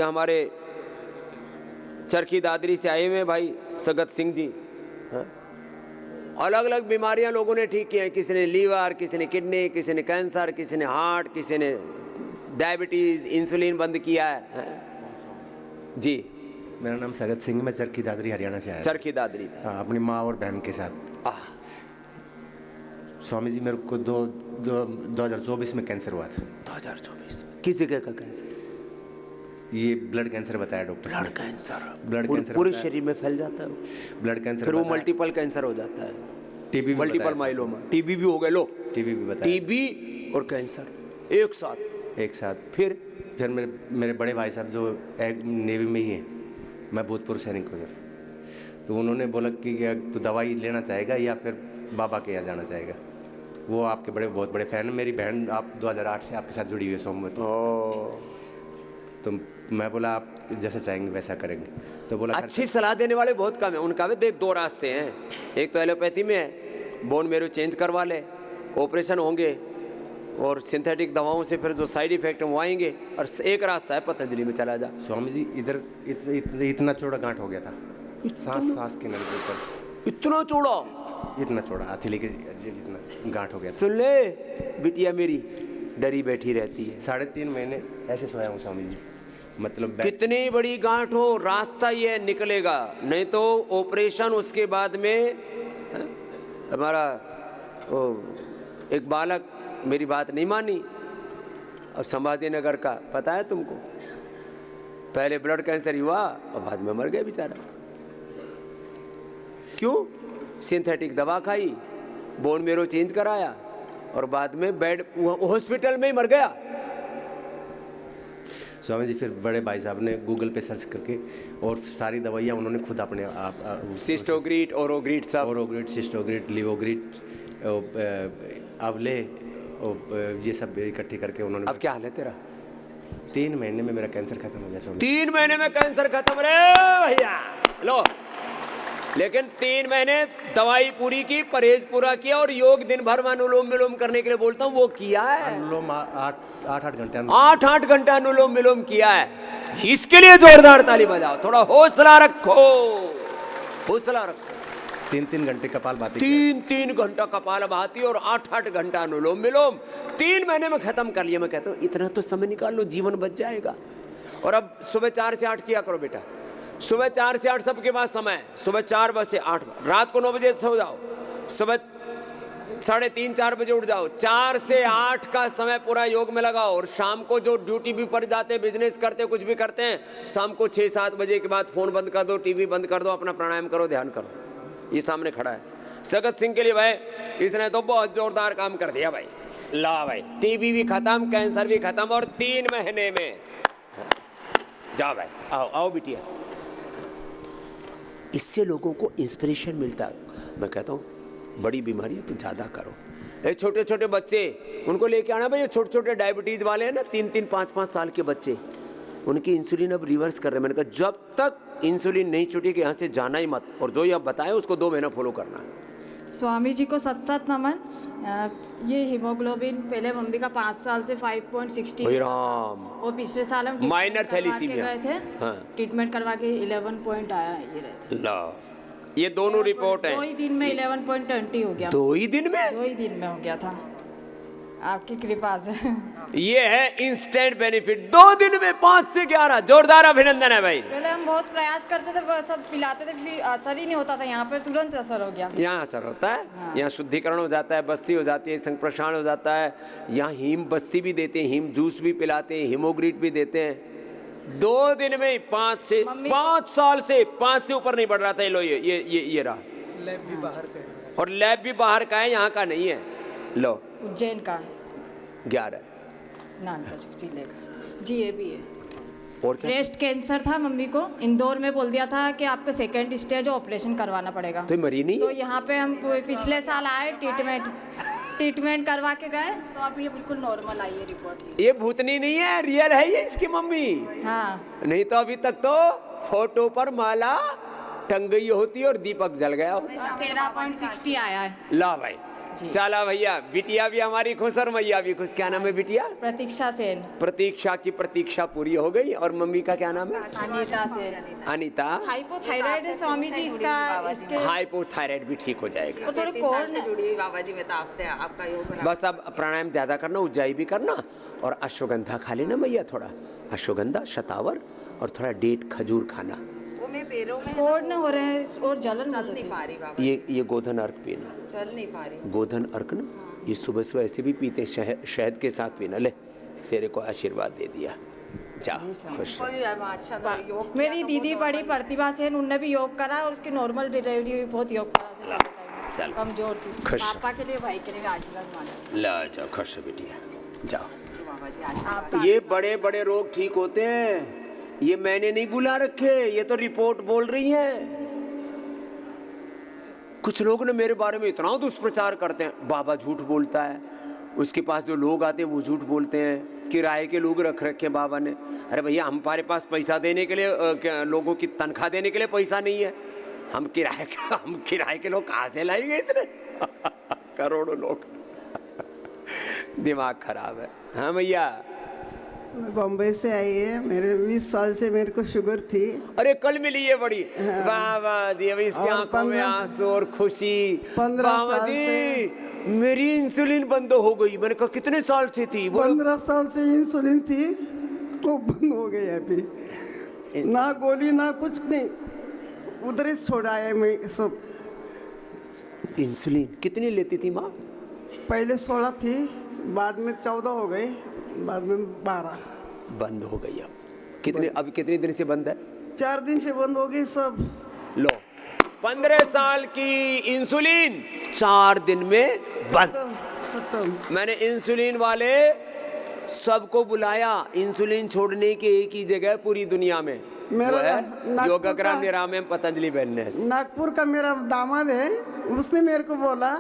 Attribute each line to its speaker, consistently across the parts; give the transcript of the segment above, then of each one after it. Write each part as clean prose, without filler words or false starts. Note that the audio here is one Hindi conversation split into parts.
Speaker 1: हमारे चरखी दादरी से आए हुए हैं भाई सगत सिंह जी। अलग अलग बीमारियां लोगों ने ठीक की हैं, किसी ने लीवर, किसी ने किडनी, किसी ने कैंसर, किसी ने हार्ट, किसी ने डायबिटीज, इंसुलिन बंद किया है जी।
Speaker 2: मेरा नाम सगत सिंह, मैं चरखी दादरी हरियाणा से आया।
Speaker 1: चरखी दादरी था।
Speaker 2: हाँ, अपनी माँ और बहन के साथ। स्वामी जी मेरे को 2024 में कैंसर हुआ था।
Speaker 1: 2024 किस जगह का कैंसर?
Speaker 2: ये ब्लड कैंसर बताया doctor.
Speaker 1: Blood cancer?
Speaker 2: Blood cancer
Speaker 1: पूरे शरीर में फैल जाता है
Speaker 2: ब्लड कैंसर,
Speaker 1: फिर वो मल्टीपल कैंसर हो जाता है।
Speaker 2: टीबी,
Speaker 1: मल्टीपल माइलोमा, टीबी भी हो गए। लो
Speaker 2: टीबी भी बताया।
Speaker 1: टीबी और कैंसर एक साथ।
Speaker 2: फिर मेरे बड़े भाई साहब जो नेवी में ही हैं, मैं भूतपूर्व सैनिक हूँ सर, तो उन्होंने बोला कि तू दवाई लेना चाहेगा या फिर बाबा के यहाँ जाना चाहेगा। वो आपके बहुत बड़े फैन हैं। मेरी बहन आप 2008 से आपके साथ जुड़ी हुई है सोमवती। तो मैं बोला आप जैसे चाहेंगे वैसा करेंगे। तो बोला
Speaker 1: अच्छी सलाह देने वाले बहुत कम है। उनका भी देख 2 रास्ते हैं, एक तो एलोपैथी में है, बोन मेरो चेंज करवा ले, ऑपरेशन होंगे और सिंथेटिक दवाओं से फिर जो साइड इफेक्ट हैं वो आएंगे, और एक रास्ता है पतंजलि में चला जा।
Speaker 2: स्वामी जी इधर इतना चौड़ा गांठ हो गया था, सांस के नल के ऊपर
Speaker 1: इतना चौड़ा,
Speaker 2: इतना चौड़ा हथेली के जितना गांठ हो गया था।
Speaker 1: सुन ले बिटिया मेरी डरी बैठी रहती है।
Speaker 2: 3.5 महीने ऐसे सोया हूँ स्वामी जी। मतलब
Speaker 1: कितनी बड़ी गांठ हो, रास्ता ये निकलेगा, नहीं तो ऑपरेशन उसके बाद में। हमारा एक बालक मेरी बात नहीं मानी, अब संभाजी नगर का पता है तुमको, पहले ब्लड कैंसर हुआ और बाद में मर गया बेचारा। क्यों? सिंथेटिक दवा खाई, बोन मेरो चेंज कराया और बाद में बेड हॉस्पिटल में ही मर गया।
Speaker 2: स्वामी जी फिर बड़े भाई साहब ने गूगल पे सर्च करके और सारी दवाइयाँ उन्होंने खुद अपने आप,
Speaker 1: सिस्टोग्रीट, ओरोग्रीट, सब
Speaker 2: ओरोग्रीट, सिस्टोग्रीट, लिवोग्रीट, अवले, ये सब इकट्ठी करके उन्होंने।
Speaker 1: अब क्या हाल है तेरा?
Speaker 2: 3 महीने में मेरा कैंसर खत्म हो गया स्वामी।
Speaker 1: 3 महीने में कैंसर खत्म रे भैया। लो, लेकिन 3 महीने दवाई पूरी की, परहेज पूरा किया और योग दिन भर में अनुलोम विलोम करने के लिए बोलता हूँ वो किया है।
Speaker 2: अनुलोम 8-8 घंटे
Speaker 1: 8-8 घंटा अनुलोम विलोम किया है। इसके लिए जोरदार ताली बजाओ। थोड़ा हौसला रखो, हौसला रखो।
Speaker 2: 3-3 घंटे कपालभाति,
Speaker 1: 3-3 घंटा कपालभाति और 8-8 घंटा अनुलोम विलोम 3 महीने में खत्म कर लिया। मैं कहता हूँ इतना तो समय निकाल लो, जीवन बच जाएगा। और अब सुबह 4 से 8 किया करो बेटा। सुबह 4 से 8 सबके पास समय है। सुबह 4 बजे से 8, रात को 9 बजे सो जाओ, सुबह 3:30-4 बजे उठ जाओ। 4 से 8 का समय पूरा योग में लगाओ। और शाम को जो ड्यूटी भी पर जाते हैं, बिजनेस करते हैं, कुछ भी करते हैं, शाम को 6-7 बजे के बाद फोन बंद कर दो, टीवी बंद कर दो, अपना प्राणायाम करो, ध्यान करो। ये सामने खड़ा है सगत सिंह के लिए भाई, इसने तो बहुत जोरदार काम कर दिया भाई। ला भाई, टीबी भी खत्म, कैंसर भी खत्म, और 3 महीने में। जाओ भाई, आओ आओ बिटिया। इससे लोगों को इंस्पिरेशन मिलता है। मैं कहता हूँ बड़ी बीमारी है तो ज़्यादा करो। ये छोटे छोटे बच्चे, उनको लेके आना भाई। ये छोटे छोटे डायबिटीज़ वाले हैं ना, 3-3, 5-5 साल के बच्चे, उनकी इंसुलिन अब रिवर्स कर रहे हैं। मैंने कहा जब तक इंसुलिन नहीं छूटेगी यहाँ से जाना ही मत, और जो ये आप बताएं उसको 2 महीना फॉलो करना।
Speaker 3: स्वामी जी को सत नमन। ये हीमोग्लोबिन पहले मम्मी का 5 साल से 5.60
Speaker 1: राम,
Speaker 3: और पिछले साल हम
Speaker 1: माइनर थैलीसीमिया
Speaker 3: गए थे। हाँ। ट्रीटमेंट करवा के 11 पॉइंट आया ये रहते।
Speaker 1: ला, ये दोनों रिपोर्ट है।
Speaker 3: 2 ही दिन में 11.20 हो गया।
Speaker 1: 2 ही दिन में?
Speaker 3: 2 ही दिन में हो गया था, आपकी कृपा से।
Speaker 1: ये है इंस्टेंट बेनिफिट। 2 दिन में 5 से 11। जोरदार अभिनंदन है भाई।
Speaker 3: पहले हम बहुत प्रयास करते थे, सब पिलाते थे, फिर असर ही नहीं होता था। यहाँ पर तुरंत असर हो गया।
Speaker 1: यहाँ असर होता है। हाँ। यहाँ शुद्धिकरण हो जाता है, बस्ती हो जाती है, संप्रसारण हो जाता है। यहाँ हीम बस्ती भी देते हैं, हीम जूस भी पिलाते हैं, हीमोग्रीट भी देते हैं। 2 दिन में 5 साल से 5 से ऊपर नहीं बढ़ रहा था। लो ये रहा।
Speaker 4: लैब भी बाहर का है।
Speaker 1: और लैब भी बाहर का है, यहाँ का नहीं है। लो,
Speaker 3: उज्जैन का
Speaker 1: 11
Speaker 3: जिले का। जी, ये भी है।
Speaker 1: और क्या?
Speaker 3: ब्रेस्ट कैंसर था मम्मी को, इंदौर में बोल दिया था कि आपको 2nd स्टेज ऑपरेशन करवाना पड़ेगा।
Speaker 1: तो मरी नहीं?
Speaker 3: तो यहाँ पे हम पिछले साल आए, ट्रीटमेंट करवा के गए, तो अब ये बिल्कुल नॉर्मल आई है रिपोर्ट।
Speaker 1: ये भूतनी नहीं है, रियल है ये इसकी मम्मी।
Speaker 3: हाँ,
Speaker 1: नहीं तो अभी तक तो फोटो पर माला टंग गई होती और दीपक जल गया होता।
Speaker 3: 13.60 आया है।
Speaker 1: ला भाई,
Speaker 3: जी।
Speaker 1: चला भैया, बिटिया भी हमारी खुश और मैया भी खुश। क्या नाम है बिटिया?
Speaker 3: प्रतीक्षा सेन।
Speaker 1: प्रतीक्षा की प्रतीक्षा पूरी हो गई। और मम्मी का क्या नाम है?
Speaker 3: अनीता सेन।
Speaker 1: अनिता।
Speaker 3: हाइपोथायराइड है स्वामी जी, इसका इसके
Speaker 1: हाइपोथायराइड भी ठीक हो जाएगा।
Speaker 3: और थोड़े
Speaker 5: 33 साल
Speaker 3: कोर
Speaker 5: से जुड़ी हुई बाबा जी, मैं तो आपसे आपका योग रहा।
Speaker 1: बस अब प्राणायाम ज्यादा करना, उज्जाई भी करना, और अश्वगंधा खा लेना मैया, थोड़ा अश्वगंधा, शतावर और थोड़ा डेट खजूर खाना।
Speaker 5: वो मैं पैरों में
Speaker 3: कोर न हो रहे हैं और जलन
Speaker 5: चल
Speaker 3: बहुत
Speaker 5: नहीं
Speaker 3: होती
Speaker 5: पा
Speaker 3: है।
Speaker 5: रही बाबा,
Speaker 1: ये गोधन अर्क पीना।
Speaker 5: चल नहीं पा रही।
Speaker 1: गोधन अर्क ना, ये सुबह सुबह ऐसे भी पीते, शहद के साथ पीना। ले, तेरे को आशीर्वाद दे दिया, जा खुश रह।
Speaker 5: कोई अच्छा तो योग किया
Speaker 3: मेरी
Speaker 5: तो
Speaker 3: दीदी
Speaker 5: वो
Speaker 3: बड़ी प्रतिभा सेन, उनने भी योग करा और उसकी नॉर्मल डिलीवरी हुई, बहुत योग करा से पहले टाइम में।
Speaker 1: चल।
Speaker 3: कमजोर थी।
Speaker 1: खुश।
Speaker 3: पापा के लिए, भाई के लिए भी आशीर्वाद मांगा।
Speaker 1: ला जाओ, खुश है बिटिया, जाओ।
Speaker 5: बाबा जी आशीर्वाद।
Speaker 3: आपका
Speaker 1: ये बड़े बड़े रोग ठीक होते हैं, ये मैंने नहीं बुला रखे, ये तो रिपोर्ट बोल रही है। कुछ लोग ने मेरे बारे में इतना दुष्प्रचार करते हैं, बाबा झूठ बोलता है, उसके पास जो लोग आते हैं वो झूठ बोलते हैं, किराए के लोग रख रखे बाबा ने। अरे भैया, हमारे पास पैसा देने के लिए, लोगों की तनख्वाह देने के लिए पैसा नहीं है। हम किराए के लोग कहाँ से लाएंगे इतने? करोड़ों लोग। दिमाग खराब है। हाँ भैया।
Speaker 6: मैं बम्बई से आई है, मेरे 20 साल से मेरे को शुगर थी।
Speaker 1: अरे कल मिली है बड़ी। बाबा जी, अभी इसकी
Speaker 6: और
Speaker 1: आंखों में
Speaker 6: 15
Speaker 1: आंसू और खुशी।
Speaker 6: 15
Speaker 1: बाबा
Speaker 6: साल
Speaker 1: जी, मेरी इंसुलिन बंद हो गई। मैंने कहा कितने साल से थी? बोलो
Speaker 6: 15 साल से इंसुलिन थी, वो बंद हो गई अभी। ना गोली ना कुछ नहीं, उधर ही छोड़ा है मैं सब।
Speaker 1: इंसुलिन कितनी लेती थी माँ?
Speaker 6: पहले 16 थी, बाद में 14 हो गई, बाद में 12।
Speaker 1: बंद हो गई। अब कितने दिन से बंद है?
Speaker 6: 4 दिन से बंद हो गई सब।
Speaker 1: लो, 15 साल की इंसुलिन 4 दिन में बंद।
Speaker 6: खत्म।
Speaker 1: मैंने इंसुलिन वाले सबको बुलाया, इंसुलिन छोड़ने की एक ही जगह पूरी दुनिया में,
Speaker 6: मेरा
Speaker 1: वो है
Speaker 6: नागपुर
Speaker 1: योगाग्राम
Speaker 6: का-
Speaker 1: निरामयम पतंजलि वेलनेस।
Speaker 6: नागपुर का मेरा दामाद है, उसने मेरे को बोला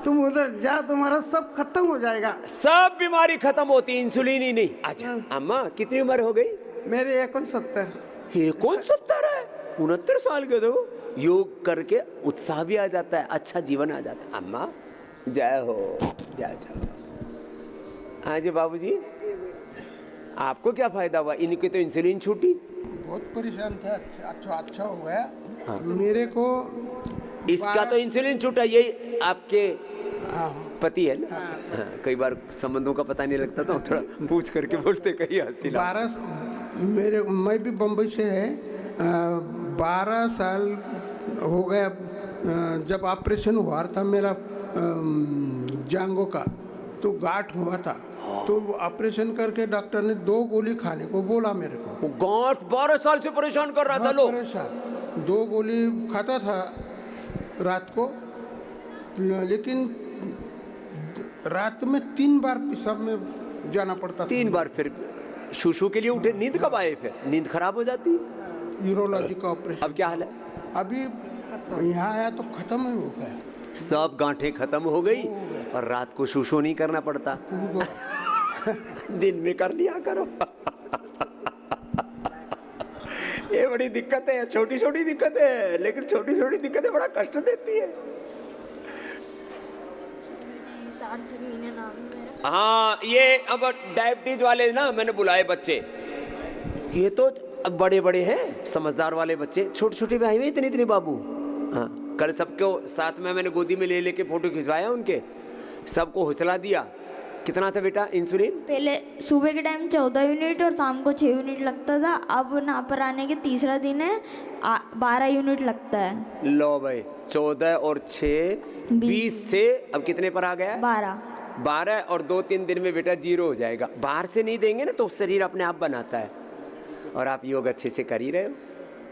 Speaker 6: तुम उधर जा, तुम्हारा सब खत्म हो जाएगा।
Speaker 1: सब बीमारी खत्म होती, इंसुलिन ही नहीं। अच्छा अम्मा, कितनी उम्र हो गई?
Speaker 6: मेरे 69।
Speaker 1: ये कौन 70 है? 69 साल के हो। योग करके उत्साह भी आ जाता है, अच्छा जीवन आ जाता है। अम्मा जय हो, जय जय। हाँ जी बाबूजी, आपको क्या फायदा हुआ? इनकी तो इंसुलिन छूटी।
Speaker 7: बहुत परेशान था। अच्छा हो गया। मेरे को
Speaker 1: इसका तो इंसुलिन छूटा। यही आपके पति है ना? हाँ, कई बार संबंधों का पता नहीं लगता, तो थोड़ा पूछ करके बोलते, कहीं हंसी ना।
Speaker 7: 12 मेरे मैं भी बम्बई से है। 12 साल हो गया जब ऑपरेशन हुआ था मेरा जांघों का, तो गांठ हुआ था। तो ऑपरेशन करके डॉक्टर ने 2 गोली खाने को बोला मेरे को।
Speaker 1: वो गांठ 12 साल से परेशान कर रहा था लोग।
Speaker 7: परेशान 2 गोली खाता था रात को, लेकिन रात में 3 बार पेशाब में जाना पड़ता था।
Speaker 1: 3 बार। फिर शूशू के लिए उठे, नींद कब आए? फिर नींद खराब हो जाती है।
Speaker 7: यूरोलॉजी का ऑपरेशन।
Speaker 1: अब क्या हाल है?
Speaker 7: अभी यहाँ आया तो खत्म ही हो गया।
Speaker 1: सब गांठें खत्म हो गई और रात को शूशू नहीं करना पड़ता। दिन में कर लिया करो। ये बड़ी दिक्कत है, छोटी छोटी दिक्कत है, लेकिन छोटी छोटी दिक्कतें बड़ा कष्ट देती है।
Speaker 8: 60 महीने नाम है मेरा।
Speaker 1: हाँ, ये अब डायबिटीज वाले ना मैंने बुलाए बच्चे, ये तो अब बड़े बड़े हैं, समझदार वाले बच्चे। छोटे छोटे भाई में इतने इतने बाबू। हाँ, कल सबको साथ में मैंने गोदी में ले लेके फोटो खिंचवाया उनके, सबको हौसला दिया। कितना था बेटा इंसुलिन?
Speaker 8: पहले सुबह के टाइम 14 यूनिट और शाम को 6 यूनिट लगता था। अब यहाँ पर आने के तीसरा दिन है 12 यूनिट लगता है।
Speaker 1: लो भाई, 14 और 6 20 से अब कितने पर आ गया? 12 और 2-3 दिन में बेटा 0 हो जाएगा। बाहर से नहीं देंगे ना तो शरीर अपने आप बनाता है। और आप योग अच्छे से कर ही रहे हो,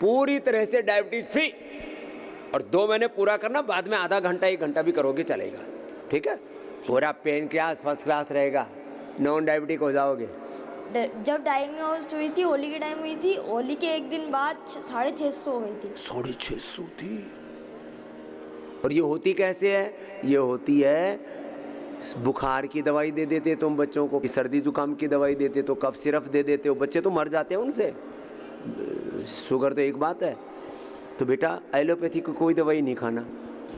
Speaker 1: पूरी तरह से डायबिटीज फ्री। और 2 महीने पूरा करना, बाद में आधा घंटा 1 घंटा भी करोगे चलेगा, ठीक है? पूरा पेन क्लास फर्स्ट क्लास रहेगा, नॉन डायबिटिक हो जाओगे।
Speaker 8: जब डायग्नोज हुई थी, होली की टाइम हुई थी, होली के एक दिन बाद 650 हो गई थी।
Speaker 1: 650 थी। और ये होती कैसे है? ये होती है, बुखार की दवाई दे देते तुम बच्चों को, सर्दी जुकाम की दवाई देते तो कफ सिरप दे देते हो, बच्चे तो मर जाते हैं उनसे। शुगर तो एक बात है, तो बेटा एलोपैथी को कोई दवाई नहीं खाना,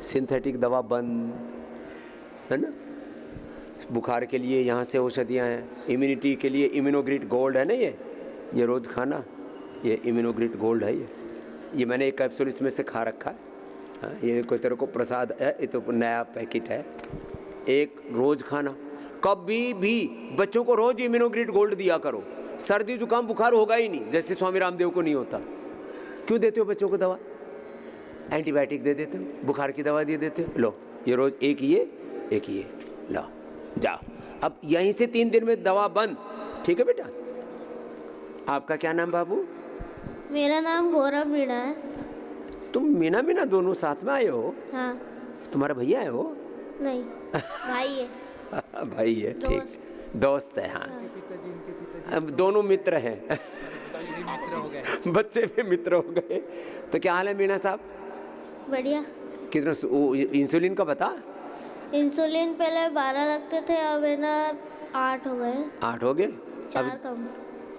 Speaker 1: सिंथेटिक दवा बंद, है ना। बुखार के लिए यहाँ से औषधियाँ हैं, इम्यूनिटी के लिए इम्यूनोग्रिड गोल्ड है ना, ये रोज़ खाना, ये इम्यूनोग्रिड गोल्ड है। ये मैंने एक कैप्सूल इसमें से खा रखा है। हाँ, ये कोई तरह को प्रसाद है, ये तो नया पैकेट है। एक रोज़ खाना, कभी भी बच्चों को रोज़ इम्यूनोग्रिड गोल्ड दिया करो। सर्दी जुकाम बुखार होगा ही नहीं, जैसे स्वामी रामदेव को नहीं होता। क्यों देते हो बच्चों को दवा? एंटीबायोटिक दे देते हो, बुखार की दवा दे देते हो। लो ये रोज़ एक ये लो जाओ। अब यहीं से 3 दिन में दवा बंद, ठीक है बेटा। आपका क्या नाम बाबू?
Speaker 9: मेरा नाम गौरव मीणा है।
Speaker 1: तुम मीना मीना दोनों साथ में आए हो?
Speaker 9: हाँ।
Speaker 1: तुम्हारा भैया है वो?
Speaker 9: नहीं, भाई है।
Speaker 1: भाई है, ठीक, दोस्त है। हाँ, अब दोनों मित्र हैं। बच्चे भी मित्र हो गए। तो क्या हाल है मीना साहब?
Speaker 9: बढ़िया।
Speaker 1: कितना इंसुलिन का बता?
Speaker 9: इंसुलिन पहले 12 लगते थे, अब है ना 8 हो गए।
Speaker 1: 8 हो गए?
Speaker 9: 4 कम।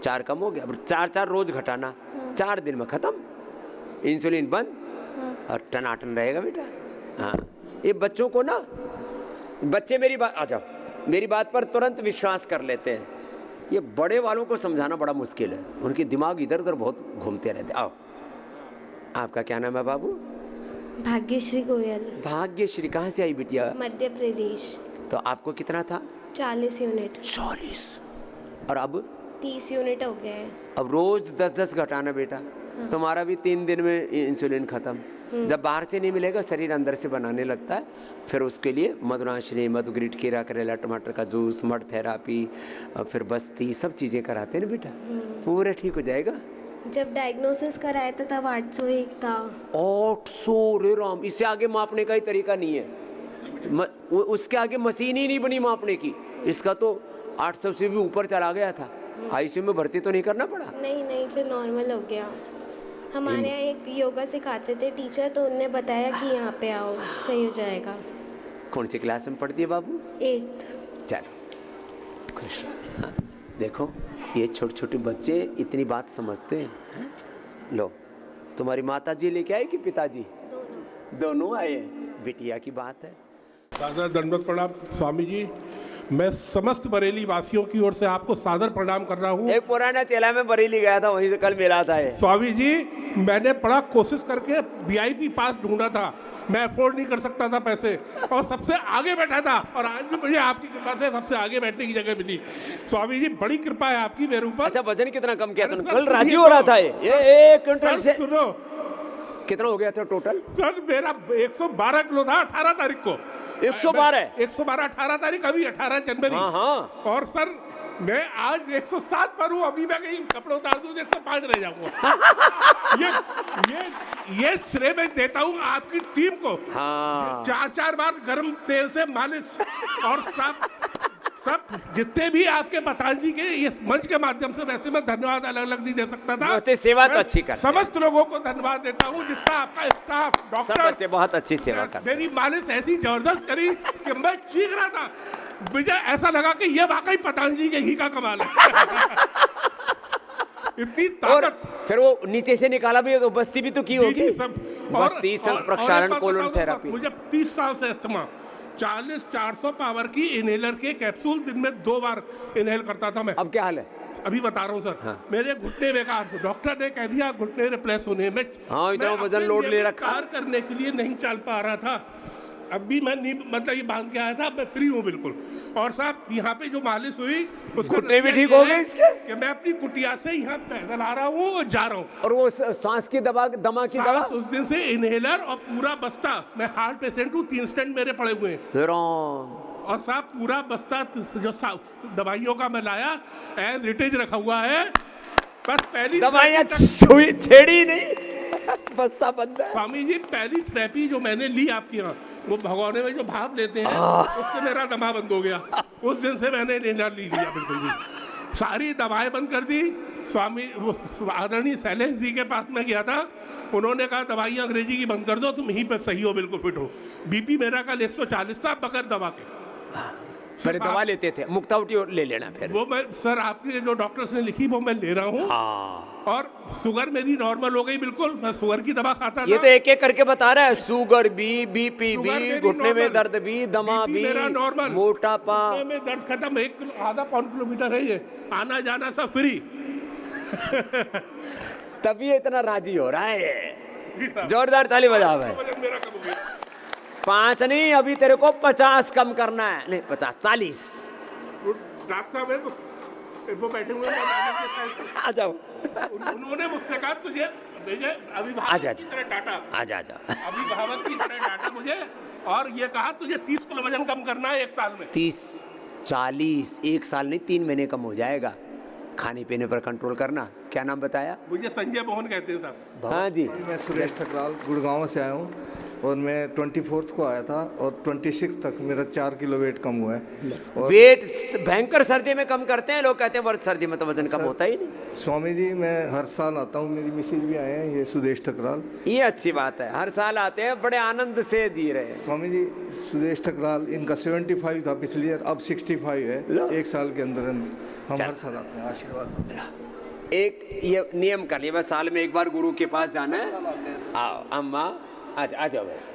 Speaker 1: 4 कम हो गया। अब 4 रोज घटाना, 4 दिन में खत्म, इंसुलिन बंद। और टनाटन रहेगा बेटा। हाँ, ये बच्चों को ना, बच्चे मेरी बात, आ जाओ, मेरी बात पर तुरंत विश्वास कर लेते हैं। ये बड़े वालों को समझाना बड़ा मुश्किल है, उनके दिमाग इधर उधर बहुत घूमते रहते। आओ, आपका क्या नाम है बाबू?
Speaker 9: भाग्यश्री गोयल।
Speaker 1: भाग्यश्री, कहाँ से आई बिटिया?
Speaker 9: मध्य प्रदेश।
Speaker 1: तो आपको कितना था?
Speaker 9: 40 यूनिट।
Speaker 1: 40। और अब
Speaker 9: 30 यूनिट हो गए हैं।
Speaker 1: अब रोज 10-10 घटाना बेटा। तुम्हारा भी 3 दिन में इंसुलिन खत्म। जब बाहर से नहीं मिलेगा, शरीर अंदर से बनाने लगता है। फिर उसके लिए मधुनाशनी, मधुग्रिड, खीरा, करेला, टमाटर का जूस, मड थेरापी, फिर बस्ती, सब चीज़ें कराते हैं ना बेटा, पूरा ठीक हो जाएगा।
Speaker 9: जब डायग्नोसिस कराया था तब 801 था।
Speaker 1: 800? रे राम, इससे आगे मापने का ही तरीका नहीं है। उसके आगे मशीन ही नहीं बनी मापने की। इसका तो 800 से भी ऊपर चला गया था। आईसीयू में भर्ती तो नहीं करना पड़ा?
Speaker 9: नहीं, फिर नॉर्मल हो गया। हमारे यहाँ एक योगा सिखाते थे टीचर, तो उनने बताया कि यहाँ पे आओ, सही हो जाएगा।
Speaker 1: कौन सी क्लास में पढ़ती है बाबू?
Speaker 9: 8th।
Speaker 1: चलो खुश। हाँ, देखो ये छोटे छोटे बच्चे इतनी बात समझते हैं। लो, तुम्हारी माता जी लेके आए कि पिताजी? दोनों आए। बिटिया की बात है।
Speaker 10: सादर दंडवत प्रणाम स्वामी जी। मैं समस्त बरेली वासियों की ओर से आपको सादर प्रणाम कर रहा हूँ।
Speaker 1: एक पुराना चेला में बरेली गया था, वहीं से कल मिला था ये।
Speaker 10: स्वामी जी, मैंने बड़ा कोशिश करके वीआईपी पास ढूंढा था, मैं अफोर्ड नहीं कर सकता था पैसे, और सबसे आगे बैठा था, और आज भी मुझे आपकी कृपा से सबसे आगे बैठने की जगह मिली। स्वामी जी, बड़ी कृपा है आपकी मेरे ऊपर।
Speaker 1: अच्छा, वजन कितना कम किया तुमने? कल राजी हो रहा था ये 1 क्विंटल से।
Speaker 10: सुनो,
Speaker 1: कितना हो गया था टोटल?
Speaker 10: सर मेरा 112 किलो था 18 तारीख को।
Speaker 1: 112?
Speaker 10: 112 18 तारीख, अभी 18 जनवरी।
Speaker 1: हाँ।
Speaker 10: और सर मैं आज 107 पर हूँ, अभी मैं कहीं कपड़े उतार दूँ 105 रह जाऊंगा। ये श्रेय मैं देता हूँ आपकी टीम को।
Speaker 1: हाँ।
Speaker 10: 4 बार गर्म तेल से मालिश, और सब जितने भी आपके पतांजी के इस मंच के माध्यम से, वैसे मैं धन्यवाद अलग अलग नहीं दे सकता था।
Speaker 1: सेवा तो अच्छी कर,
Speaker 10: समस्त लोगों को धन्यवाद देता हूँ, जितना आपका स्टाफ, डॉक्टर,
Speaker 1: सब बच्चे बहुत अच्छी सेवा कर।
Speaker 10: मेरी मालिश ऐसी जबरदस्त करी कि मैं चीख रहा था। मुझे ऐसा लगा कि ये वाकई पतंजलि के घी का कमाल है। इतनी ताकत।
Speaker 1: फिर वो नीचे से निकाला भी, तो बस्ती भी तो की होगी। बस्ती, संत प्रक्षालन, कोलन थेरापी।
Speaker 10: मुझे 30 साल से अस्थमा, 40-400 पावर की इनहेलर के कैप्सूल दिन में 2 बार इनहेल करता था मैं।
Speaker 1: अब क्या हाल है?
Speaker 10: अभी बता रहा हूँ सर। हाँ। मेरे घुटने बेकार, डॉक्टर ने कह दिया घुटने रिप्लेस होने में।
Speaker 1: हाँ, इतना वजन लोड ले रखा।
Speaker 10: कार्य करने के लिए नहीं चल पा रहा था। अभी मैं नहीं, मतलब ये बांध के आया था, मैं फ्री हूँ बिल्कुल। और साहब यहाँ पे जो मालिश हुई,
Speaker 1: घुटने भी ठीक हो गए इसके?
Speaker 10: कि मैं अपनी कुटिया से यहाँ पैदल आ रहा हूँ और जा रहा हूँ।
Speaker 1: और वो सांस की दमा की दवा?
Speaker 10: उस दिन से इनहेलर और पूरा बस्ता। मैं हार्ट पेशेंट हूँ, 3 स्टेंट मेरे पड़े हुए हैं। और साहब पूरा बस्ता जो दवाइयों का मैं लाया, एंड रिटेज रखा हुआ है। बस पहली
Speaker 1: दवाइयाँ छेड़ी नहीं, बस्ता बंद है।
Speaker 10: स्वामी जी, पहली थेरेपी जो मैंने ली आपके यहाँ, वो भगवाने में जो भाप लेते हैं, उससे मेरा दमा बंद हो गया। उस दिन से मैंने इनहेलर ली लिया बिल्कुल भी। सारी दवाएं बंद कर दी। स्वामी आदरणीय शैलेश जी के पास में गया था, उन्होंने कहा दवाइयाँ अंग्रेजी की बंद कर दो, तुम यहीं पर सही हो, बिल्कुल फिट हो। बीपी मेरा कल 140 था बगैर दवा के।
Speaker 1: पहले दवा लेते थे, मुक्तावटी और ले लेना फिर।
Speaker 10: वो मैं सर आपके जो डॉक्टर्स ने लिखी वो मैं ले रहा हूँ।
Speaker 1: हाँ,
Speaker 10: और शुगर मेरी नॉर्मल हो गई बिल्कुल। मैं शुगर की दवा खाता
Speaker 1: ये
Speaker 10: था।
Speaker 1: तो एक एक करके बता रहा है, शुगर भी, बीपी
Speaker 10: शुगर
Speaker 1: भी,
Speaker 10: मेरी
Speaker 1: घुटने में
Speaker 10: नॉर्मल,
Speaker 1: दर्द भी, दमा
Speaker 10: बीपी
Speaker 1: भी,
Speaker 10: मेरा नॉर्मल,
Speaker 1: मोटापा।
Speaker 10: घुटने में दर्द खत्म, 1 आधा पौन किलोमीटर है ये, आना जाना सब फ्री।
Speaker 1: तभी ये इतना राजी हो रहा है। जोरदार ताली बजा भाई।
Speaker 10: वजन मेरा कम हो गया।
Speaker 1: 5 नहीं, अभी तेरे को 50 कम करना है। नहीं 50, 40।
Speaker 10: डॉक्टर साहब है वो बैठे हुए हैं,
Speaker 1: आ जाओ,
Speaker 10: उन्होंने मुझसे कहा तुझे भेजे
Speaker 1: आजा,
Speaker 10: अभिभावक की तरह डाटा,
Speaker 1: आजा आजा।
Speaker 10: अभिभावक की तरह डाटा मुझे, और ये कहा तुझे 30 किलो वजन कम करना है 1 साल में।
Speaker 1: 30, 40, 1 साल नहीं 3 महीने कम हो जाएगा। खाने पीने पर कंट्रोल करना। क्या नाम बताया?
Speaker 10: मुझे संजय मोहन कहते हैं साहब।
Speaker 1: हाँ जी,
Speaker 11: मैं सुरेश ठकराल गुड़गांव से आया हूँ और मैं 24 को आया था और 26 तक मेरा 4 किलो वेट कम हुआ है। और
Speaker 1: वेट भयंकर सर्दी में कम करते हैं लोग, कहते हैं वर्ष सर्दी में तो वजन कम होता ही नहीं।
Speaker 11: स्वामी जी मैं हर साल आता हूँ, मेरी मिसेज भी आए हैं, ये सुदेश ठकराल।
Speaker 1: ये अच्छी बात है, हर साल आते हैं, बड़े आनंद से जी रहे हैं।
Speaker 11: स्वामी जी सुदेश ठकराल, इनका 75 था पिछली ईयर, अब 65 है। 1 साल के अंदर अंदर हम हर साल आते हैं। आशीर्वाद।
Speaker 1: एक ये नियम कर लिया, बस साल में एक बार गुरु के पास जाना है। आओ अम्मा, आ जाओ भाई।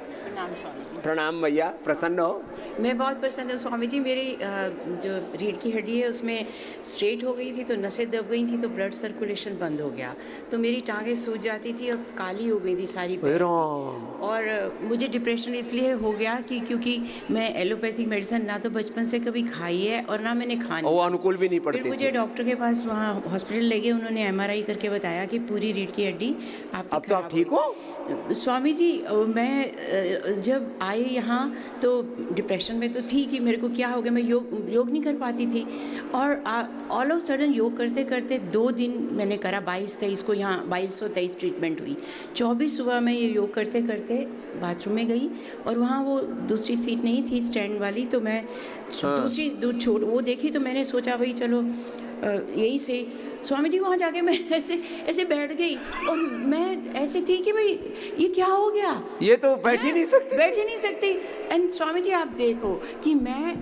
Speaker 1: प्रणाम भैया, प्रसन्न हो?
Speaker 5: मैं बहुत प्रसन्न हूँ स्वामी जी। मेरी जो रीढ़ की हड्डी है उसमें स्ट्रेट हो गई थी तो नसें दब गई थी तो ब्लड सर्कुलेशन बंद हो गया, तो मेरी टांगें सूज जाती थी और काली हो गई थी सारी पैर। और मुझे डिप्रेशन इसलिए हो गया कि क्योंकि मैं एलोपैथिक मेडिसिन ना तो बचपन से कभी खाई है और ना मैंने खानी।
Speaker 1: वो अनुकूल भी नहीं पड़ती।
Speaker 5: फिर मुझे डॉक्टर के पास वहाँ हॉस्पिटल ले गए, उन्होंने MRI करके बताया कि पूरी रीढ़ की हड्डी आपकी।
Speaker 1: अब तो आप ठीक हो?
Speaker 5: स्वामी जी मैं जब आई यहाँ तो डिप्रेशन में तो थी कि मेरे को क्या हो गया, मैं योग नहीं कर पाती थी। और ऑल ऑफ सडन योग करते करते 2 दिन मैंने करा, 22-23 को यहाँ 2223 ट्रीटमेंट हुई। 24 सुबह में ये योग करते करते बाथरूम में गई और वहाँ वो दूसरी सीट नहीं थी स्टैंड वाली, तो मैं दूसरी छोड़ वो देखी तो मैंने सोचा भाई चलो यही से। स्वामी जी वहाँ जाके मैं ऐसे बैठ गई और मैं ऐसे थी कि भाई ये क्या हो गया,
Speaker 1: ये तो बैठ ही नहीं सकती।
Speaker 5: एंड स्वामी जी आप देखो कि मैं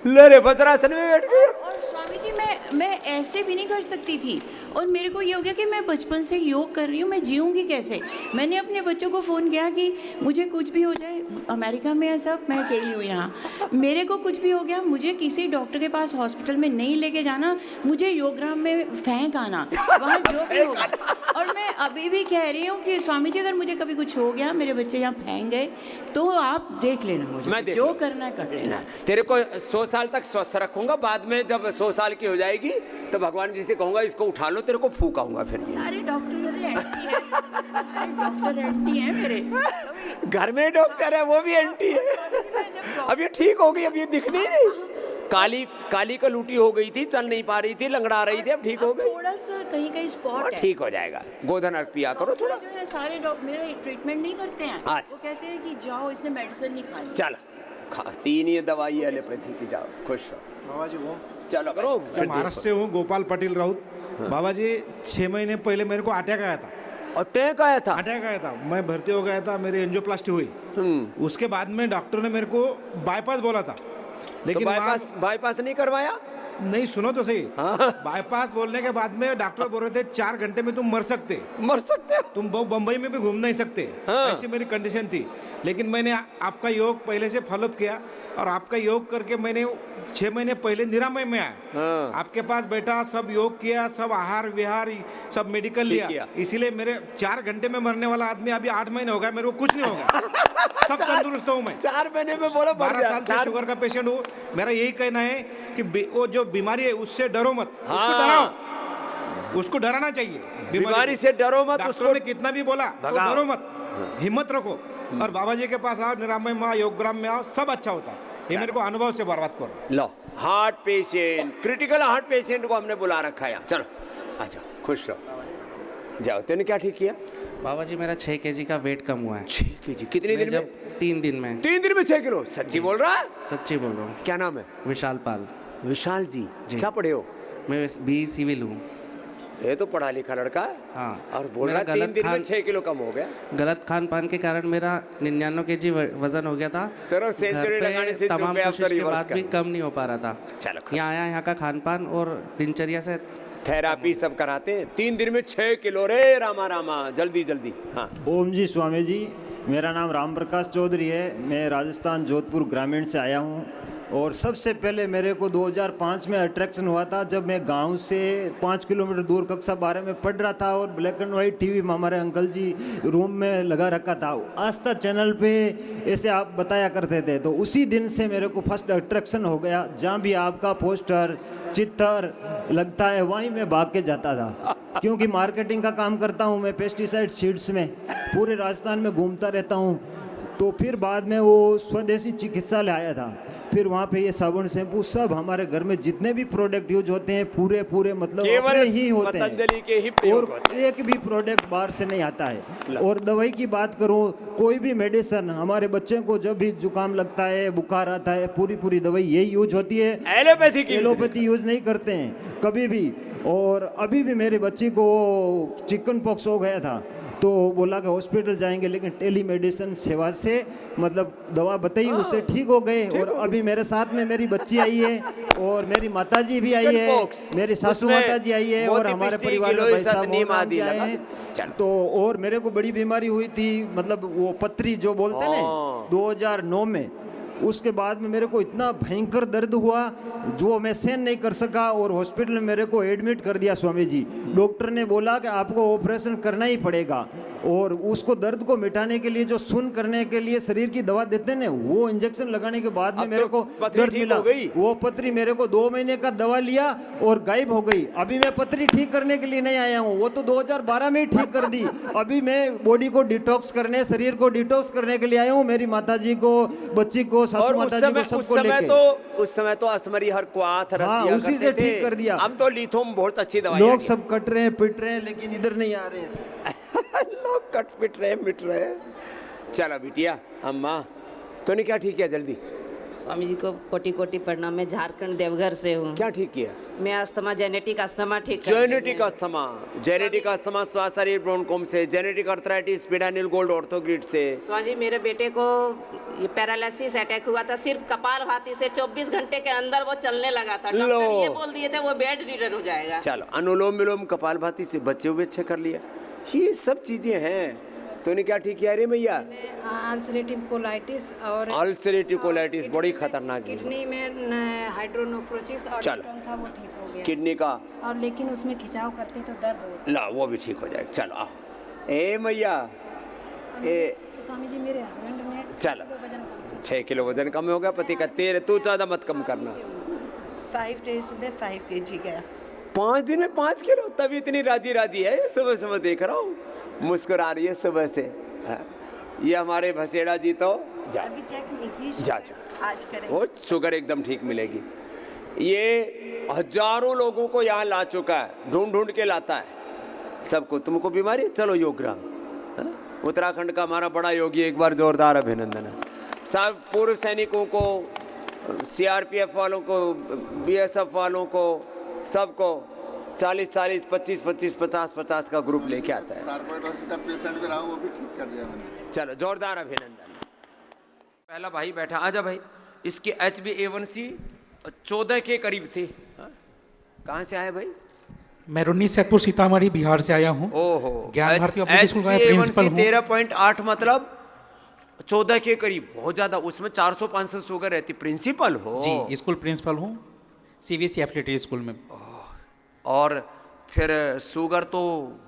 Speaker 1: ले वज्रासन में बैठ गई।
Speaker 5: और स्वामी जी मैं ऐसे भी नहीं कर सकती थी और मेरे को ये हो गया कि मैं बचपन से योग कर रही हूँ, मैं जीऊँगी कैसे। मैंने अपने बच्चों को फ़ोन किया कि मुझे कुछ भी हो जाए, अमेरिका में है सब, मैं अकेली हूँ यहाँ, मेरे को कुछ भी हो गया मुझे किसी डॉक्टर के पास हॉस्पिटल में नहीं लेके जाना, मुझे योगराम में फेंक आना, वहाँ जो भी होगा। और मैं अभी भी कह रही हूँ कि स्वामी जी अगर मुझे कभी कुछ हो गया, मेरे बच्चे यहाँ फेंक गए तो आप देख लेना, मुझे जो करना है कर लेना।
Speaker 1: तेरे को 100 साल तक स्वस्थ रखूंगा, बाद में जब 100 साल की हो जाएगी तो भगवान जी से कहूंगा इसको उठा लो, तेरे को फूकाऊंगा फिर।
Speaker 5: सारे डॉक्टर एंटी हैं मेरे
Speaker 1: घर में डॉक्टर है वो भी एंटी है। अब ये ठीक हो गई, अब ये दिख नहीं रही, काली का लूटी हो गई थी, चल नहीं पा रही थी, लंगड़ा रही थी, अब ठीक हो गई।
Speaker 5: थोड़ा सा कहीं स्पॉट है,
Speaker 1: ठीक हो जाएगा। गोधन अर्क पिया करो थोड़ा।
Speaker 5: जो है सारे डॉक्टर मेरा ट्रीटमेंट नहीं करते हैं, वो कहते हैं कि जाओ इसने मेडिसिन नहीं खानी।
Speaker 1: चल खाती नहीं है दवाई एलोपैथी की, जाओ खुश रहो।
Speaker 12: बाबा जी वो
Speaker 1: चलो करो।
Speaker 12: महाराष्ट्र से हूँ, गोपाल पाटिल राउत। बाबा जी 6 महीने पहले मेरे को अटैक आया था।
Speaker 1: अटैक आया था?
Speaker 12: मैं भर्ती हो गया था, मेरी एंजियोप्लास्टी हुई। उसके बाद में डॉक्टर ने मेरे को बाईपास बोला था, लेकिन
Speaker 1: तो बाईपास नहीं करवाया?
Speaker 12: नहीं, सुनो तो सही। बाईपास बोलने के बाद में डॉक्टर बोल रहे थे 4 घंटे में तुम मर सकते तुम बम्बई में भी घूम नहीं सकते। ऐसी मेरी कंडीशन थी, लेकिन मैंने आपका योग पहले से फॉलोअप किया और आपका योग करके मैंने 6 महीने पहले निरामय में आया। आपके पास बैठा, सब योग किया, सब आहार विहार सब मेडिकल लिया, इसीलिए मेरे 4 घंटे में मरने वाला आदमी अभी 8 महीने हो गया, मेरे को कुछ नहीं होगा। सब तंदुरुस्त हूँ मैं।
Speaker 1: 4 महीने में बोलो
Speaker 12: 12 साल से शुगर का पेशेंट हूँ। मेरा यही कहना है कि वो जो बीमारी है उससे डरो मत, उसको डराओ, उसको डराना चाहिए।
Speaker 1: बीमारी से डरो मत,
Speaker 12: उसको कितना भी बोला तो डरो मत, हिम्मत रखो और बाबा जी के पास आओ, निरामय में आओ, योगग्राम में आओ, सब अच्छा होता है। ये मेरे को अनुभव से बात करो।
Speaker 1: लो heart patient, critical heart patient को हमने बुला रखा है। चलो अच्छा, खुश रहो, जाओ। तूने क्या ठीक किया?
Speaker 13: बाबा जी मेरा 6 kg का वेट कम हुआ है।
Speaker 1: 6 kg कितने दिन में?
Speaker 13: 3 दिन में।
Speaker 1: 3 दिन में 6 किलो? सच्ची बोल रहा है?
Speaker 13: सच्ची बोल रहा हूँ।
Speaker 1: क्या नाम है?
Speaker 13: विशाल पाल।
Speaker 1: विशाल जी क्या पढ़े हो?
Speaker 13: मैं BE सिविल हूँ।
Speaker 1: ये तो पढ़ा लिखा लड़का है।
Speaker 13: हाँ।
Speaker 1: और बोल रहा
Speaker 13: मेरा
Speaker 1: 3 दिन में
Speaker 13: खान-
Speaker 1: 6 किलो कम हो गया।
Speaker 13: गलत खान पान के कारण मेरा 99 केजी वजन हो गया था।
Speaker 1: तेरा
Speaker 13: घर
Speaker 1: सेंचुरी
Speaker 13: पे
Speaker 1: लगाने से
Speaker 13: तमाम
Speaker 1: चुप गया, अब तो
Speaker 13: कोशिश के
Speaker 1: रिवर्स
Speaker 13: बाद
Speaker 1: कर
Speaker 13: भी
Speaker 1: लिया।
Speaker 13: कम नहीं हो पा रहा था।
Speaker 1: चलो
Speaker 13: यहाँ आया, यहाँ का खान पान और दिनचर्या से
Speaker 1: थेरापी सब कराते हैं। 3 दिन में 6 किलो रे रामा रामा, जल्दी जल्दी। हाँ
Speaker 14: ओम जी स्वामी जी, मेरा नाम राम प्रकाश चौधरी है। मैं राजस्थान जोधपुर ग्रामीण से आया हूँ। और सबसे पहले मेरे को 2005 में अट्रैक्शन हुआ था, जब मैं गांव से 5 किलोमीटर दूर कक्षा 12 में पढ़ रहा था और ब्लैक एंड वाइट टीवी में हमारे अंकल जी रूम में लगा रखा था। आस्था चैनल पे ऐसे आप बताया करते थे, तो उसी दिन से मेरे को फर्स्ट अट्रैक्शन हो गया। जहाँ भी आपका पोस्टर चित्र लगता है वहीं मैं भाग के जाता था, क्योंकि मार्केटिंग का काम करता हूँ मैं पेस्टिसाइड सीड्स में, पूरे राजस्थान में घूमता रहता हूँ। तो फिर बाद में वो स्वदेशी चिकित्सालय आया था, फिर वहाँ पे ये साबुन शैम्पू सब हमारे घर में जितने भी प्रोडक्ट यूज होते हैं पूरे मतलब अपने ही होते
Speaker 1: पतंजलि के ही
Speaker 14: हैं,
Speaker 1: प्रयोग
Speaker 14: और
Speaker 1: होते हैं।
Speaker 14: एक भी प्रोडक्ट बाहर से नहीं आता है। और दवाई की बात करूँ, कोई भी मेडिसिन हमारे बच्चे को जब भी जुकाम लगता है, बुखार आता है, पूरी दवाई यही यूज होती है। एलोपैथी यूज नहीं करते हैं कभी भी। और अभी भी मेरे बच्ची को चिकन पॉक्स हो गया था, तो बोला कि हॉस्पिटल जाएंगे, लेकिन टेली मेडिसिन सेवा से मतलब दवा बताई, उससे ठीक हो गए। और अभी मेरे साथ में मेरी बच्ची आई है और मेरी माताजी भी आई है, मेरी सासू माता जी आई है, और हमारे परिवार में भाई साहब और नाम जी आए हैं। तो और मेरे को बड़ी बीमारी हुई थी, मतलब वो पथरी जो बोलते हैं ना 2009 में। उसके बाद में मेरे को इतना भयंकर दर्द हुआ जो मैं सहन नहीं कर सका, और हॉस्पिटल में मेरे को एडमिट कर दिया स्वामी जी। डॉक्टर ने बोला कि आपको ऑपरेशन करना ही पड़ेगा, और उसको दर्द को मिटाने के लिए जो सुन करने के लिए शरीर की दवा देते हैं, वो इंजेक्शन लगाने के बाद में मेरे को दर्द मिला। वो पथरी मेरे को 2 महीने का दवा लिया और गायब हो गई। अभी मैं पथरी ठीक करने के लिए नहीं आया हूँ, वो तो 2012 में ही ठीक कर दी। अभी मैं बॉडी को डिटॉक्स करने, शरीर को डिटॉक्स करने के लिए आया हूँ, मेरी माताजी को, बच्ची को, सासू माताजी को, सबको लेके।
Speaker 1: उस समय तो असमरी हर क्वाथ रस
Speaker 14: हाँ,
Speaker 1: दिया
Speaker 14: उसी से
Speaker 1: करते थे।
Speaker 14: ठीक कर दिया।
Speaker 1: अब तो लिथोम बहुत अच्छी दवाई।
Speaker 14: लोग सब कट रहे हैं, पिट रहे हैं, लेकिन इधर नहीं आ रहे हैं।
Speaker 1: लोग कट पिट रहे मिट रहे। चलो बिटिया, अम्मा तूने क्या ठीक किया जल्दी?
Speaker 15: स्वामी जी को कोटि कोटि प्रणाम। मैं झारखंड देवघर से हूँ।
Speaker 1: क्या ठीक किया?
Speaker 15: मैं अस्थमा, जेनेटिक अस्थमा ठीक कर
Speaker 1: जेनेटिक अस्थमा, जेनेटिक अस्थमा स्वास्थ्य शरीर ब्रोनकोम से, जेनेटिक अर्थराइटिस पिडानिल गोल्ड ऑर्थोग्रिड से।
Speaker 15: स्वामी जी मेरे बेटे को ये पैरालिसिस अटैक हुआ था, सिर्फ कपालभाति से 24 घंटे के अंदर वो चलने लगा था। डॉक्टर ये बोल दिए थे वो बेड रिटर्न हो जाएगा।
Speaker 1: चलो अनुलोम विलोम कपालभाति से बच्चे हुए अच्छे कर लिया। ये सब चीजें हैं। तूने क्या ठीक किया रे मैया?
Speaker 3: अल्सरेटिव कोलाइटिस और
Speaker 1: अल्सरेटिव कोलाइटिस बड़ी खतरनाक है।
Speaker 3: किडनी में हाइड्रोनेफ्रोसिस और
Speaker 1: चलो।
Speaker 3: था वो ठीक हो गया।
Speaker 1: किडनी का
Speaker 3: और लेकिन उसमें खिंचाव करते तो दर्द होता।
Speaker 1: ला, वो भी ठीक हो जाएगा। चलो आओ। ए मैया, ए
Speaker 3: स्वामी जी मेरे हस्बैंड ने
Speaker 1: चलो 6 किलो वजन कम हो गया। पति का तेरे, तू ज़्यादा मत कम करना।
Speaker 6: 5 days में 5 kg गया।
Speaker 1: 5 दिन में 5 किलो, तभी इतनी राजी राजी है। सुबह सुबह देख रहा हूँ मुस्कुरा रही है सुबह से। ये हमारे भसेड़ा जी तो जा
Speaker 6: अभी चेक नहीं की,
Speaker 1: जा
Speaker 6: आज करें।
Speaker 1: वो शुगर एकदम ठीक मिलेगी। ये हजारों लोगों को यहाँ ला चुका है, ढूंढ ढूंढ के लाता है सबको। तुमको बीमारी है, चलो योगग्राम। उत्तराखंड का हमारा बड़ा योगी, एक बार जोरदार अभिनंदन है। सब पूर्व सैनिकों को, CRPF वालों को, BSF वालों को, सबको 40-40, 25-25, 50-50 का ग्रुप लेके आता है।
Speaker 16: सार्कोइडोसिस का पेशेंट भी रहा, वो भी ठीक कर दिया मैंने।
Speaker 1: चलो जोरदार अभिनंदन। पहला भाई बैठा, आजा भाई। इसकी HbA1c 14 के करीब थी। कहाँ से आए भाई?
Speaker 17: मैं रुन्नी सैदपुर सीतामढ़ी बिहार से आया हूँ।
Speaker 1: ओहो,
Speaker 17: ज्ञान भारती पब्लिक स्कूल का प्रिंसिपल हूँ।
Speaker 1: 13.8 मतलब 14 के करीब, बहुत ज्यादा। उसमें 400-500 शुगर रहती। प्रिंसिपल हो?
Speaker 17: जी, स्कूल प्रिंसिपल हूँ CBSE एफिलिएटेड स्कूल में।
Speaker 1: और फिर शुगर तो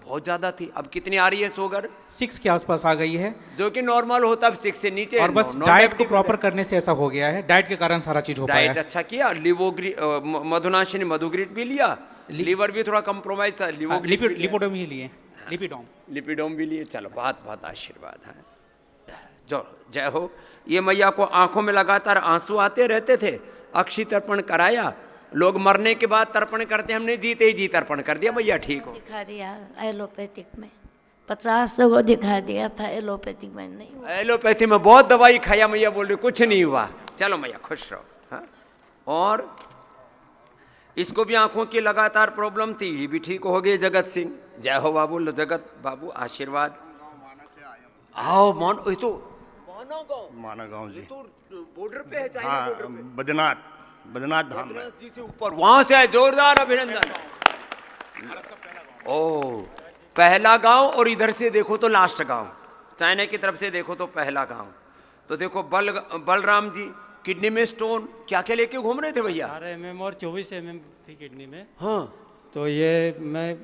Speaker 1: बहुत ज्यादा थी। अब कितनी आ रही है शुगर?
Speaker 17: 6 के आसपास आ गई है,
Speaker 1: जो कि नॉर्मल होता है 6 से नीचे।
Speaker 17: और बस डाइट को प्रॉपर करने से ऐसा हो गया है। डाइट के कारण सारा चीज हो पाया है।
Speaker 1: डाइट अच्छा किया। मधुनाशिनी मधुग्रिड भी लिया, लीवर भी थोड़ा कंप्रोमाइज था।
Speaker 17: लिपिडोम भी लिए,
Speaker 1: लिपिडोम भी लिए। चलो बहुत बहुत आशीर्वाद है। जो जय हो। ये मैया को आंखों में लगातार आंसू आते रहते थे। अक्षी तर्पण कराया। लोग मरने के बाद तर्पण करते, हमने जीते ही जी तर्पण कर दिया। मैया ठीक हो।
Speaker 18: दिखा दिया एलोपैथिक में, 50 को दिखा दिया था, एलोपैथिक में नहीं हुआ।
Speaker 1: एलोपैथी में बहुत दवाई खाया, मैया बोल रही कुछ नहीं हुआ। चलो मैया खुश रहो। हाँ? और इसको भी आंखों की लगातार प्रॉब्लम थी, ये भी ठीक हो गए जगत सिंह। जय हो बाबू, लो जगत बाबू आशीर्वाद। आओ मान, ये तो
Speaker 19: माना गांव जी,
Speaker 1: तो बॉर्डर पे है, चाइना
Speaker 19: हाँ,
Speaker 1: बॉर्डर पे।
Speaker 19: बद्रीनाथ धाम में।
Speaker 1: जी से ऊपर, वहां से है, जोरदार अभिनंदन। ओ, पहला गांव और इधर से देखो तो लास्ट गांव, चाइना की तरफ से देखो तो पहला गांव। तो देखो बलराम जी किडनी में स्टोन, क्या क्या लेके घूम रहे थे भैया?
Speaker 20: 18 mm और 24 mm थी किडनी में।
Speaker 1: हाँ,
Speaker 20: तो ये मैं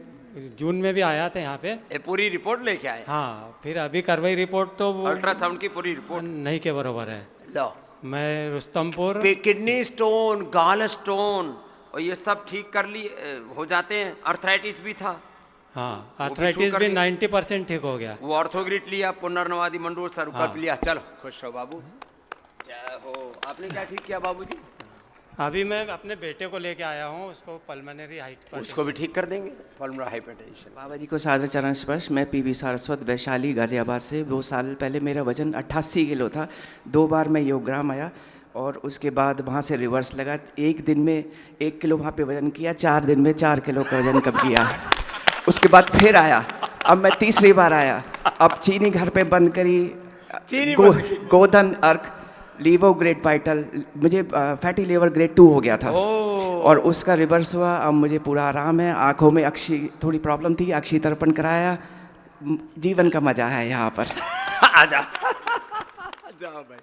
Speaker 20: जून में भी आया था यहाँ पे।
Speaker 1: ये पूरी रिपोर्ट लेके आए?
Speaker 20: हाँ, फिर अभी करवाई रिपोर्ट तो
Speaker 1: अल्ट्रासाउंड की पूरी रिपोर्ट
Speaker 20: नहीं के बराबर है।
Speaker 1: लो,
Speaker 20: मैं रुस्तमपुर,
Speaker 1: किडनी स्टोन, गाल स्टोन और ये सब ठीक कर लिए, हो जाते हैं। अर्थराइटिस भी था?
Speaker 20: हाँ, अर्थराइटिस भी 90% ठीक हो गया।
Speaker 1: वो ऑर्थोग्रिट लिया, पुनर्नवादी मंडूर सरुकल्प लिया। चलो खुश रहो बाबू, जय हो। आपने क्या ठीक किया बाबूजी?
Speaker 20: अभी मैं अपने बेटे को लेके आया हूँ, उसको पल्मोनरी हाइट,
Speaker 1: उसको भी ठीक कर देंगे, पल्मोनरी हाइपरटेंशन।
Speaker 21: बाबा जी को सादर चरण स्पर्श। मैं पीवी सारस्वत, वैशाली, गाजियाबाद से। 2 साल पहले मेरा वजन 88 किलो था। 2 बार मैं योगग्राम आया और उसके बाद वहाँ से रिवर्स लगा। एक दिन में 1 किलो वहाँ पे वजन किया, 4 दिन में 4 किलो का वजन कम किया। उसके बाद फिर आया, अब मैं तीसरी बार आया। अब चीनी घर पे बंद करी, गोधन अर्क, लीवो ग्रेड वाइटल, मुझे फैटी लीवर ग्रेड 2 हो गया था और उसका रिवर्स हुआ। अब मुझे पूरा आराम है। आंखों में थोड़ी प्रॉब्लम थी, अक्षी तर्पण कराया। जीवन का मजा है यहाँ पर।
Speaker 1: आजा जाओ भाई।